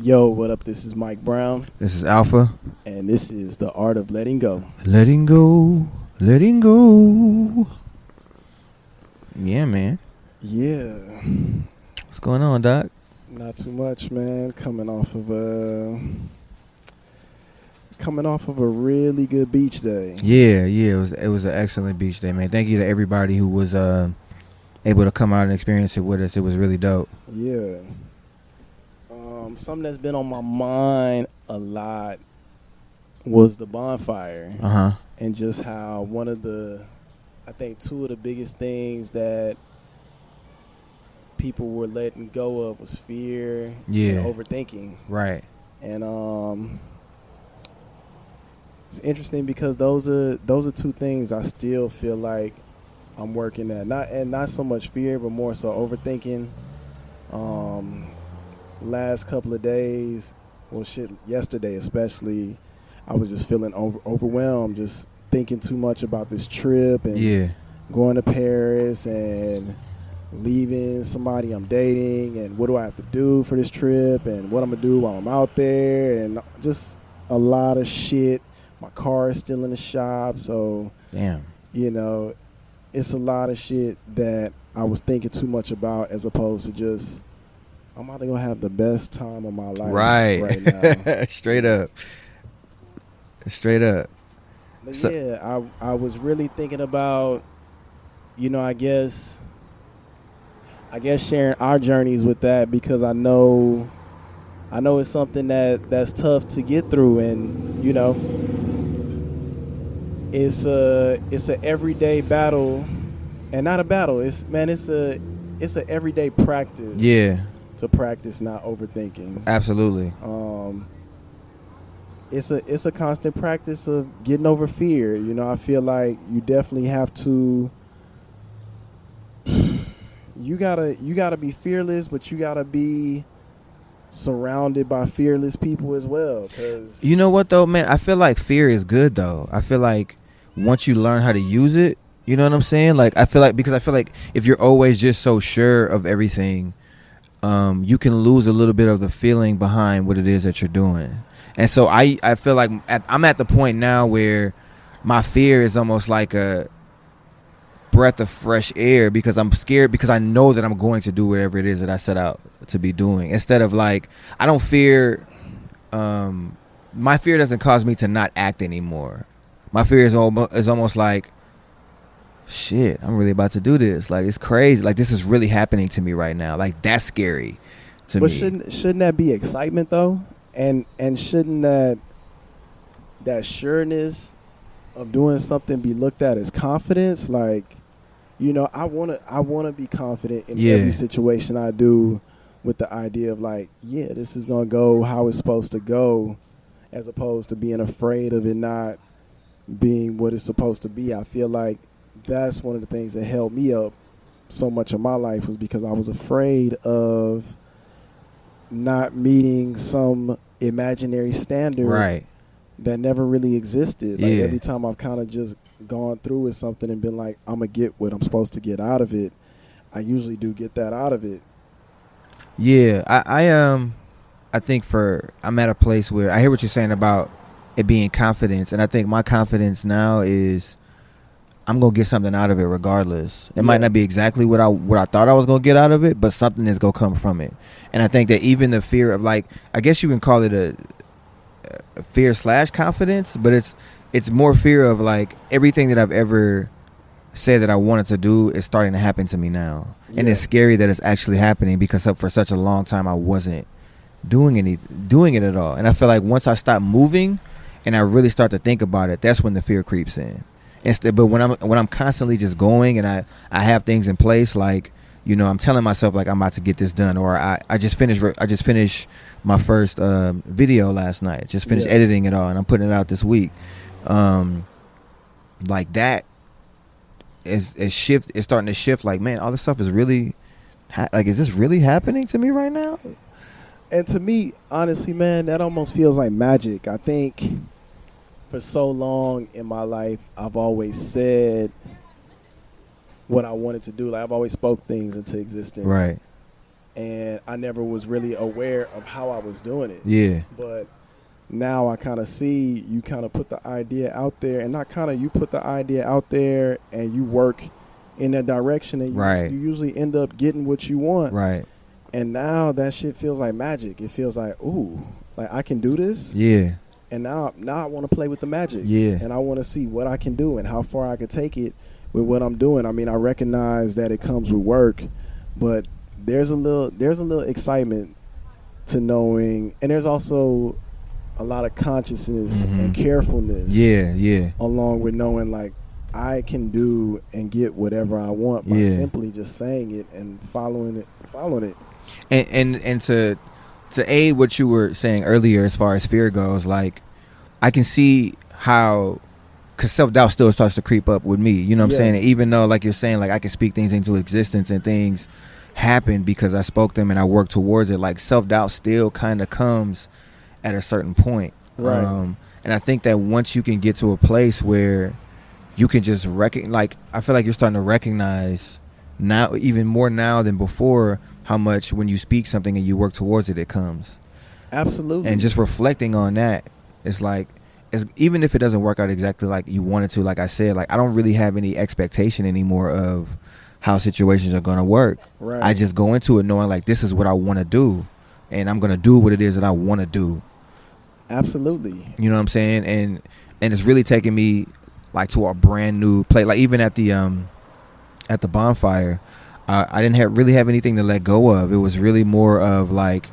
Yo, what up? This is Mike Brown, This is Alpha. and this is The Art of Letting Go. Letting go. Letting go. Yeah, man. Yeah, What's going on, Doc? not too much, man. Coming off of a really good beach day. Yeah. It was an excellent beach day, man. Thank you to everybody who was able to come out and experience it with us. It was really dope. Yeah. Something that's been on my mind a lot was the bonfire, and just how I think two of the biggest things that people were letting go of was fear and overthinking. Right. And it's interesting because those are two things I still feel like I'm working at. Not so much fear, but more so overthinking. Last couple of days, yesterday especially, I was just feeling overwhelmed, just thinking too much about this trip and going to Paris and leaving somebody I'm dating, and what do I have to do for this trip, and what I'm gonna do while I'm out there, and just a lot of shit. My car is still in the shop, so Damn. It's a lot of shit that I was thinking too much about, as opposed to just, I'm about to go have the best time of my life right now. Straight up. But I was really thinking about, I guess sharing our journeys with that, because I know it's something that's tough to get through, and it's a everyday battle, and not a battle. It's a everyday practice. Yeah. To practice not overthinking. Absolutely. It's a constant practice of getting over fear. I feel like you definitely have to. You gotta be fearless, but you gotta be surrounded by fearless people as well. 'Cause You know what though, man? I feel like fear is good though. I feel like once you learn how to use it, you know what I'm saying? Because I feel like if you're always just so sure of everything, you can lose a little bit of the feeling behind what it is that you're doing. And so I feel like I'm at the point now where my fear is almost like a breath of fresh air, because I'm scared, because I know that I'm going to do whatever it is that I set out to be doing. Instead of I don't fear, my fear doesn't cause me to not act anymore. My fear is almost like, shit, I'm really about to do this. Like, it's crazy. Like, this is really happening to me right now. Like, that's scary to me. But shouldn't that be excitement though? And shouldn't that sureness of doing something be looked at as confidence? Like, I wanna be confident in every situation I do, with the idea of this is gonna go how it's supposed to go, as opposed to being afraid of it not being what it's supposed to be. I feel like that's one of the things that held me up so much of my life, was because I was afraid of not meeting some imaginary standard that never really existed. Like, every time I've kind of just gone through with something and been like, I'm gonna get what I'm supposed to get out of it, I usually do get that out of it. Yeah, I think I'm at a place where I hear what you're saying about it being confidence, and I think my confidence now is I'm gonna get something out of it regardless. It might not be exactly what I thought I was gonna get out of it, but something is gonna come from it. And I think that even the fear of, I guess you can call it a fear / confidence, but it's more fear of everything that I've ever said that I wanted to do is starting to happen to me now. And it's scary that it's actually happening, because for such a long time I wasn't doing it at all. And I feel like once I stop moving and I really start to think about it, that's when the fear creeps in. But when I'm constantly just going, and I have things in place, I'm telling myself I'm about to get this done, or I just finished my first video last night. Just finished editing it all, and I'm putting it out this week. That is starting to shift. Man, all this stuff is really is this really happening to me right now? And to me, honestly, man, that almost feels like magic. I think for so long in my life, I've always said what I wanted to do. I've always spoke things into existence. Right. and I never was really aware of how I was doing it. Yeah. But now I kind of see you kind of put the idea out there, and not kind of you put the idea out there and you work in that direction, and you usually end up getting what you want. Right. And now that shit feels like magic. It feels like, ooh, like I can do this. Yeah. And now I want to play with the magic. Yeah. And I want to see what I can do and how far I can take it with what I'm doing. I mean, I recognize that it comes with work, but there's a little excitement to knowing, and there's also a lot of consciousness and carefulness. Yeah. Along with knowing like I can do and get whatever I want by simply just saying it and following it. And to aid what you were saying earlier as far as fear goes, like I can see how, because self-doubt still starts to creep up with me, you know what I'm saying? And even though, like you're saying, like I can speak things into existence and things happen because I spoke them and I work towards it, like self-doubt still kind of comes at a certain point. Right. And I think that once you can get to a place where you can just like I feel like you're starting to recognize now, even more now than before, how much when you speak something and you work towards it, it comes. Absolutely. And just reflecting on that, it's like, even if it doesn't work out exactly like you wanted to, like I said, like I don't really have any expectation anymore of how situations are going to work. Right. I just go into it knowing like this is what I want to do, and I'm going to do what it is that I want to do. Absolutely. You know what I'm saying? And it's really taking me like to a brand new place. Like even at the bonfire, I didn't really have anything to let go of. It was really more of like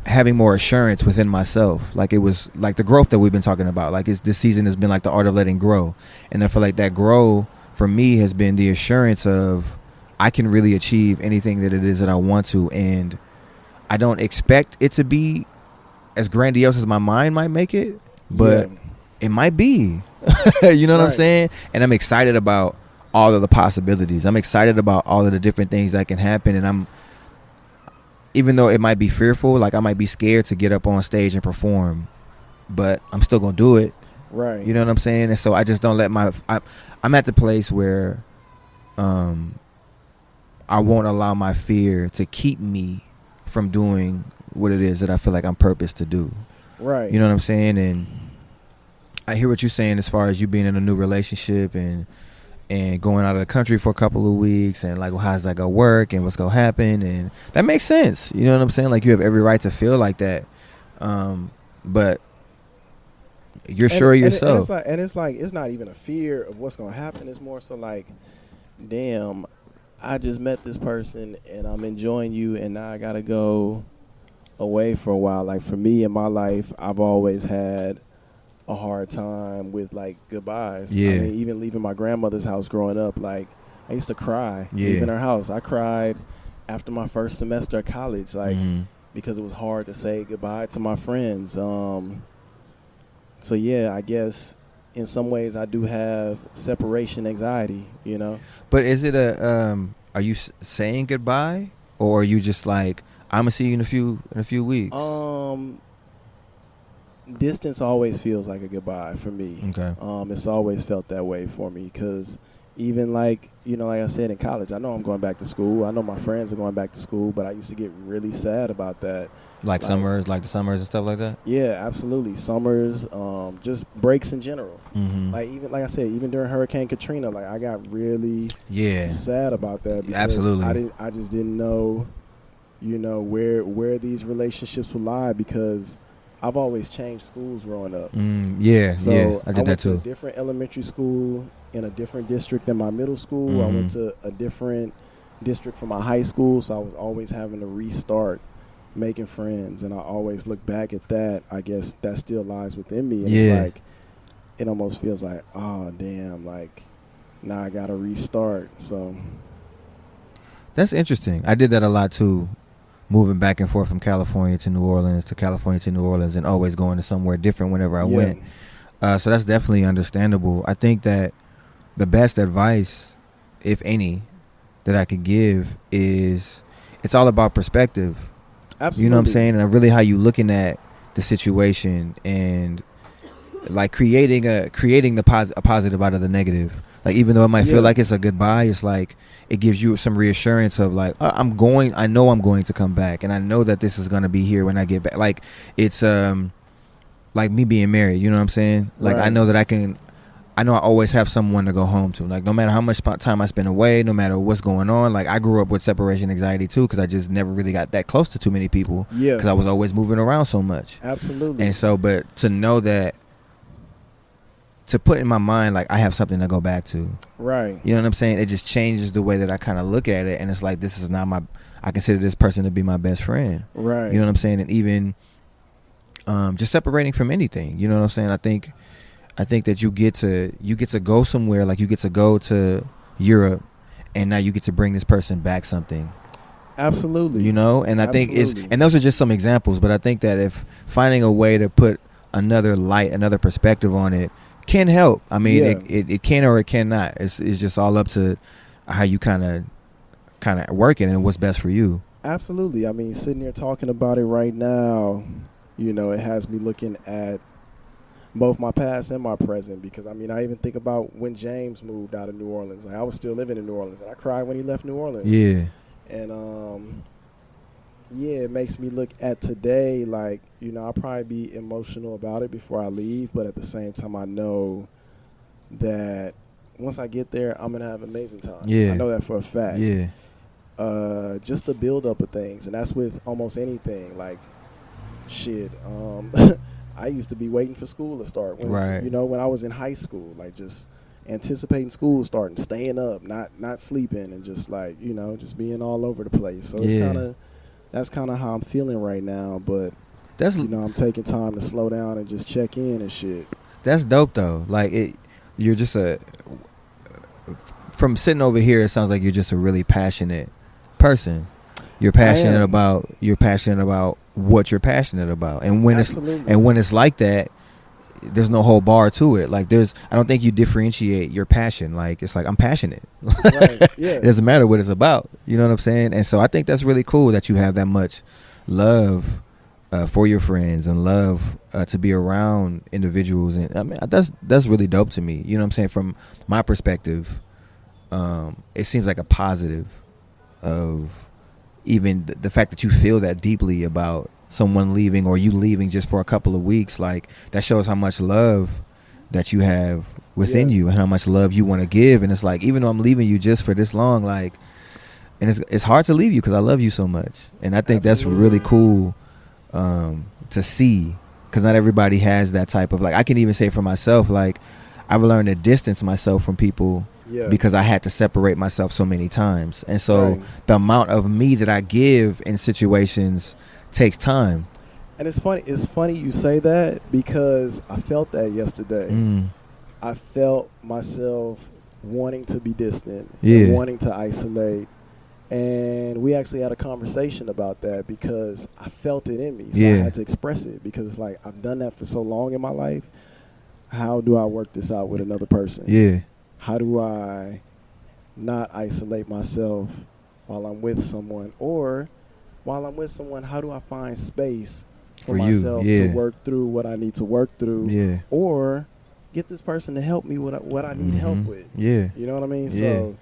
having more assurance within myself. Like it was like the growth that we've been talking about. Like this season has been like the art of letting grow, and I feel like that grow for me has been the assurance of I can really achieve anything that it is that I want to, and I don't expect it to be as grandiose as my mind might make it, but it might be. You know what I'm saying? And I'm excited about all of the possibilities. I'm excited about all of the different things that can happen, and even though it might be fearful, like I might be scared to get up on stage and perform, but I'm still gonna do it. Right. You know what I'm saying? And so I just don't let I'm at the place where I won't allow my fear to keep me from doing what it is that I feel like I'm purposed to do. Right. You know what I'm saying? And I hear what you're saying as far as you being in a new relationship and going out of the country for a couple of weeks, and like, well, how's that gonna work and what's gonna happen, and that makes sense. You know what I'm saying? Like you have every right to feel like that, but you're sure of yourself. And it's like it's not even a fear of what's gonna happen. It's more so like, damn, I just met this person and I'm enjoying you, and now I gotta go away for a while. Like for me in my life, I've always had a hard time with like goodbyes. Yeah. I mean, even leaving my grandmother's house growing up, like I used to cry leaving her house. I cried after my first semester of college, like because it was hard to say goodbye to my friends. So yeah, I guess in some ways I do have separation anxiety, you know. But is it are you saying goodbye, or are you just like, I'm gonna see you in a few weeks? Distance always feels like a goodbye for me. Okay. It's always felt that way for me, because even like, you know, like I said, in college, I know I'm going back to school. I know my friends are going back to school, but I used to get really sad about that. Like summers, like the summers and stuff like that? Yeah, absolutely. Summers, just breaks in general. Mm-hmm. Like even, like I said, even during Hurricane Katrina, like I got really sad about that. Because absolutely. I just didn't know, you know, where these relationships would lie, because I've always changed schools growing up. So I did that too. To a different elementary school in a different district than my middle school. I went to a different district for my high school, so I was always having to restart making friends, and I always look back at that. I guess that still lies within me, and it's like it almost feels like, oh damn, like now I gotta restart. So that's interesting. I did that a lot too, moving back and forth from California to New Orleans, and always going to somewhere different whenever I went. So that's definitely understandable. I think that the best advice, if any, that I could give is it's all about perspective. Absolutely. You know what I'm saying? And really how you looking at the situation, and like creating a positive out of the negative. Like, even though it might Yeah. feel like it's a goodbye, it's like it gives you some reassurance of like, I know I'm going to come back, and I know that this is going to be here when I get back. Like, it's like me being married, you know what I'm saying? Like, I Right. know that I know I always have someone to go home to. Like, no matter how much time I spend away, no matter what's going on. Like, I grew up with separation anxiety too, because I just never really got that close to too many people, Yeah. because I was always moving around so much. Absolutely. And so, but to know that, to put in my mind, like, I have something to go back to. Right. You know what I'm saying? It just changes the way that I kind of look at it. And it's like, this is not I consider this person to be my best friend. Right. You know what I'm saying? And even just separating from anything. You know what I'm saying? I think that you get to go somewhere, like you get to go to Europe, and now you get to bring this person back something. Absolutely. You know? And I think Absolutely. and those are just some examples, but I think that if finding a way to put another light, another perspective on it can help. I mean, Yeah. it can or it cannot. It's just all up to how you kind of work it and what's best for you. Absolutely. I mean, sitting here talking about it right now, you know, it has me looking at both my past and my present, because I mean, I even think about when James moved out of New Orleans. Like, I was still living in New Orleans, and I cried when he left New Orleans. Yeah. And yeah, it makes me look at today like, you know, I'll probably be emotional about it before I leave, but at the same time, I know that once I get there, I'm gonna have an amazing time. Yeah. I know that for a fact. Yeah. Just the build up of things, and that's with almost anything. Like, shit, I used to be waiting for school to start. Right. You know, when I was in high school, like just anticipating school starting, staying up, not sleeping, and just like, you know, just being all over the place. So it's Yeah. that's kind of how I'm feeling right now. But That's you know, I'm taking time to slow down and just check in and shit. That's dope though. Like, you're just from sitting over here, it sounds like you're just a really passionate person. You're passionate about what you're passionate about, and when Absolutely. it's like that, there's no whole bar to it. Like, I don't think you differentiate your passion. Like, it's like, I'm passionate. Right. Yeah. It doesn't matter what it's about. You know what I'm saying? And so I think that's really cool that you have that much love for your friends and love to be around individuals. And I mean, that's really dope to me. You know what I'm saying? From my perspective, it seems like a positive of even the fact that you feel that deeply about someone leaving, or you leaving just for a couple of weeks. Like, that shows how much love that you have within Yeah. you and how much love you want to give. And it's like, even though I'm leaving you just for this long, like, and it's hard to leave you because I love you so much. And I think that's Absolutely. really cool to see, because not everybody has that type of, like, I can even say for myself, like, I've learned to distance myself from people Yeah. because I had to separate myself so many times. And so Right. the amount of me that I give in situations takes time. And it's funny you say that, because I felt that yesterday. I felt myself wanting to be distant, Yeah. and wanting to isolate. And we actually had a conversation about that, because I felt it in me. So I Yeah. had to express it, because it's like, I've done that for so long in my life. How do I work this out with another person? Yeah. How do I not isolate myself while I'm with someone? Or while I'm with someone, how do I find space for For you, myself yeah. to work through what I need to work through? Yeah. Or get this person to help me with what I need help Mhm. with. Yeah. You know what I mean? Yeah. So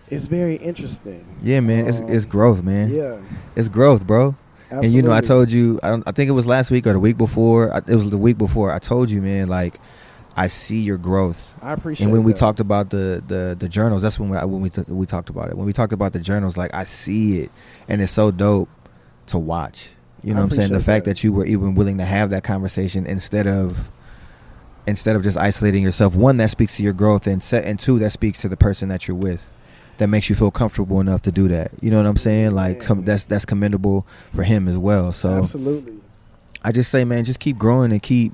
it's very interesting. Yeah, man. It's growth, man. Yeah. It's growth, bro. Absolutely. And you know, I told you, I think it was last week or the week before. It was the week before. I told you, man, like, I see your growth. I appreciate And when we that. talked about the journals, that's when we talked about it. When we talked about the journals, like, I see it, and it's so dope to watch. You know what I'm saying? The appreciate fact that. that you were even willing to have that conversation instead of just isolating yourself. One, that speaks to your growth, and two, that speaks to the person that you're with. That makes you feel comfortable enough to do that. You know what I'm saying? Like, Man. that's commendable for him as well. So Absolutely. I just say, man, just keep growing and keep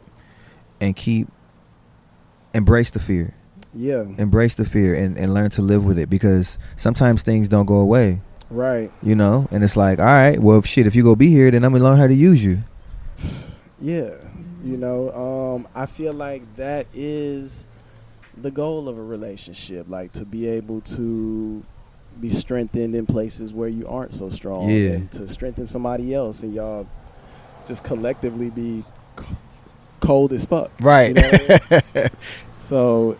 embrace the fear. Yeah. Embrace the fear and learn to live with it, because sometimes things don't go away, Right. you know? And it's like, all right, well, if you go be here, then I'm going to learn how to use you. Yeah. You know, I feel like that is the goal of a relationship, like, to be able to be strengthened in places where you aren't so strong, Yeah. and to strengthen somebody else, and y'all just collectively be cold as fuck. Right. You know what I mean? So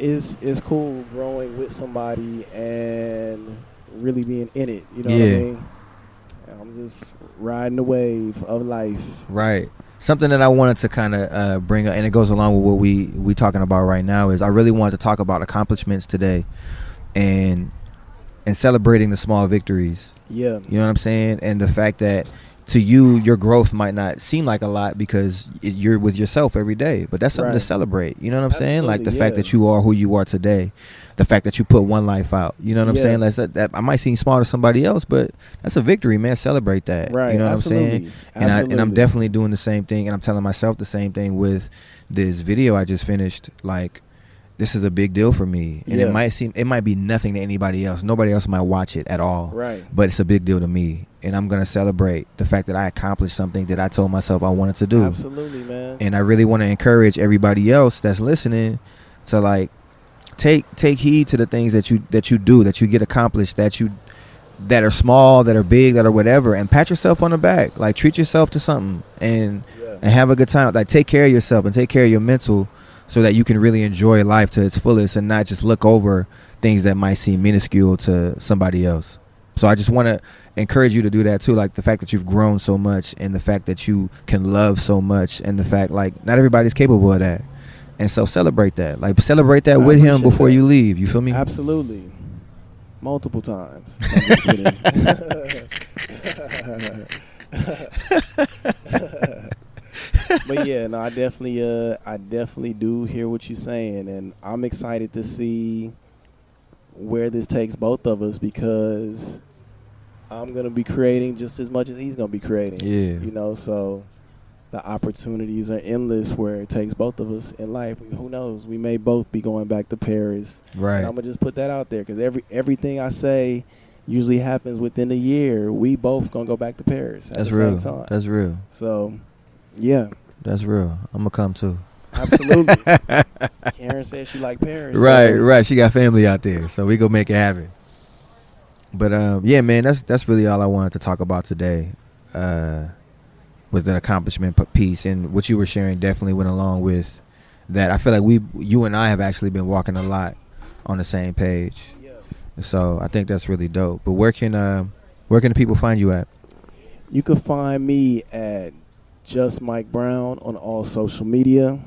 it's cool growing with somebody and really being in it. You know what I Yeah. mean? I'm just riding the wave of life. Right. Something that I wanted to kind of bring up, and it goes along with what we talking about right now, is I really wanted to talk about accomplishments today, and celebrating the small victories. Yeah. You know what I'm saying? And the fact that to you, your growth might not seem like a lot because you're with yourself every day, but that's something to Right. celebrate. You know what I'm saying? Like the Absolutely, fact yeah. that you are who you are today, the fact that you put one life out. You know what I'm Yeah. saying? That I might seem small to somebody else, but that's a victory, man. Celebrate that. Right. You know what Absolutely. I'm saying? And I'm Absolutely. definitely doing the same thing, and I'm telling myself the same thing with this video I just finished. Like, this is a big deal for me, and Yeah. it might be nothing to anybody else. Nobody else might watch it at all. Right. But it's a big deal to me, and I'm gonna celebrate the fact that I accomplished something that I told myself I wanted to do. Absolutely, man. And I really want to encourage everybody else that's listening to like take heed to the things that you do, that you get accomplished, that are small, that are big, that are whatever, and pat yourself on the back. Like, treat yourself to something and Yeah. have a good time. Like, take care of yourself and take care of your mental, so that you can really enjoy life to its fullest and not just look over things that might seem minuscule to somebody else. So I just want to encourage you to do that too, like the fact that you've grown so much, and the fact that you can love so much, and the fact like not everybody's capable of that. And so celebrate that. Like, celebrate that I with him appreciate before that. you leave. You feel me? Absolutely. Multiple times. I'm just kidding. But yeah, no, I definitely do hear what you're saying, and I'm excited to see where this takes both of us, because I'm gonna be creating just as much as he's gonna be creating. Yeah. You know, so the opportunities are endless where it takes both of us in life. Who knows? We may both be going back to Paris. Right. And I'm gonna just put that out there, because everything I say usually happens within a year. We both gonna go back to Paris at That's the real. same time. That's real. So, yeah, That's real. I'm gonna come too. absolutely. Karen said she like Paris. Right, so right. She got family out there, so we gonna make it happen. But yeah, man, that's really all I wanted to talk about today. Was that accomplishment piece, and what you were sharing definitely went along with that. I feel like you and I have actually been walking a lot on the same page. Yeah. So I think that's really dope. But where can the people find you at? You can find me at Just Mike Brown on all social media.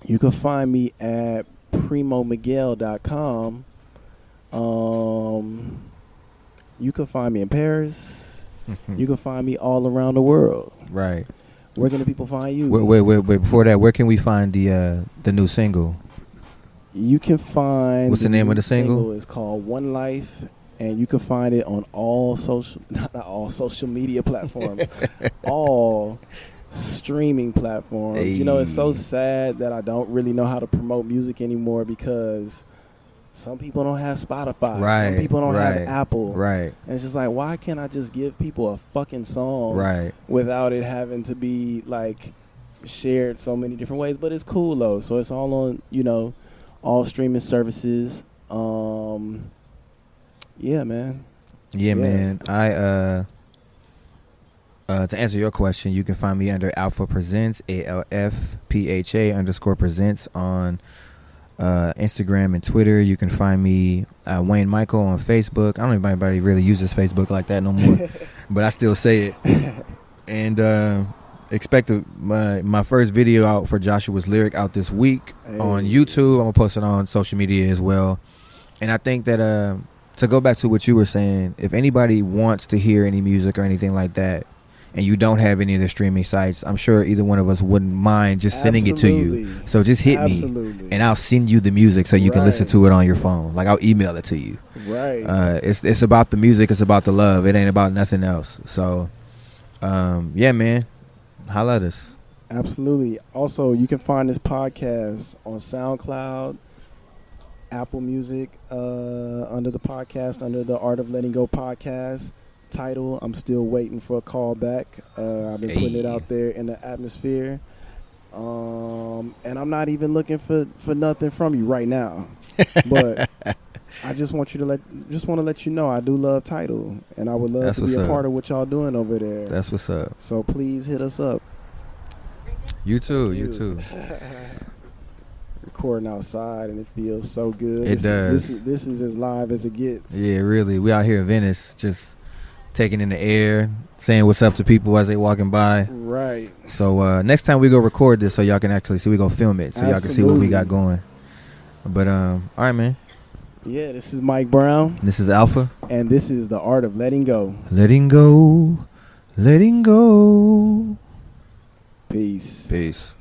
You can find me at primomiguel.com. You can find me in Paris. You can find me all around the world. Right. Where can the people find you? Wait. Before that, where can we find the new single? You can find. What's the name of the single? It's called One Life, and you can find it on all social, not all social media platforms, all streaming platforms. You know, it's so Hey. sad that I don't really know how to promote music anymore, because some people don't have Spotify. Right, Some people don't right, have Apple. Right. And it's just like, why can't I just give people a fucking song Right. without it having to be like shared so many different ways? But it's cool though. So it's all on, all streaming services. Yeah, man. Yeah, man. I to answer your question, you can find me under Alpha Presents, ALFPHA_presents on Instagram and Twitter. You can find me Wayne Michael on Facebook. I don't know if anybody really uses Facebook like that no more, but I still say it. And expect my first video out for Joshua's Lyric out this week on YouTube. I'm gonna post it on social media as well. And I think that to go back to what you were saying, if anybody wants to hear any music or anything like that, and you don't have any of the streaming sites, I'm sure either one of us wouldn't mind just sending it to you. Absolutely. So just hit me, Absolutely. and I'll send you the music so you can listen Right. to it on your phone. Like, I'll email it to you. Right. It's about the music. It's about the love. It ain't about nothing else. So, yeah, man, holla at us. Absolutely. Also, you can find this podcast on SoundCloud, Apple Music, under the podcast, under the Art of Letting Go podcast title. I'm still waiting for a call back. I've been putting it out there in the atmosphere. And I'm not even looking for nothing from you right now. But I just want to let you know I do love Tidal, and I would love That's to be what's a up. part of what y'all doing over there. That's what's up. So please hit us up. You too. Thank You you. too. recording outside, and it feels so good. It does. This is as live as it gets. Yeah, really. We out here in Venice, just taking in the air, saying what's up to people as they walking by. Right. So next time we go record this, so y'all can actually see, we go film it, so y'all can see what we got going. But all right, man. Yeah, this is Mike Brown. This is Alpha. And this is The Art of Letting Go. Letting go. Letting go. Peace. Peace.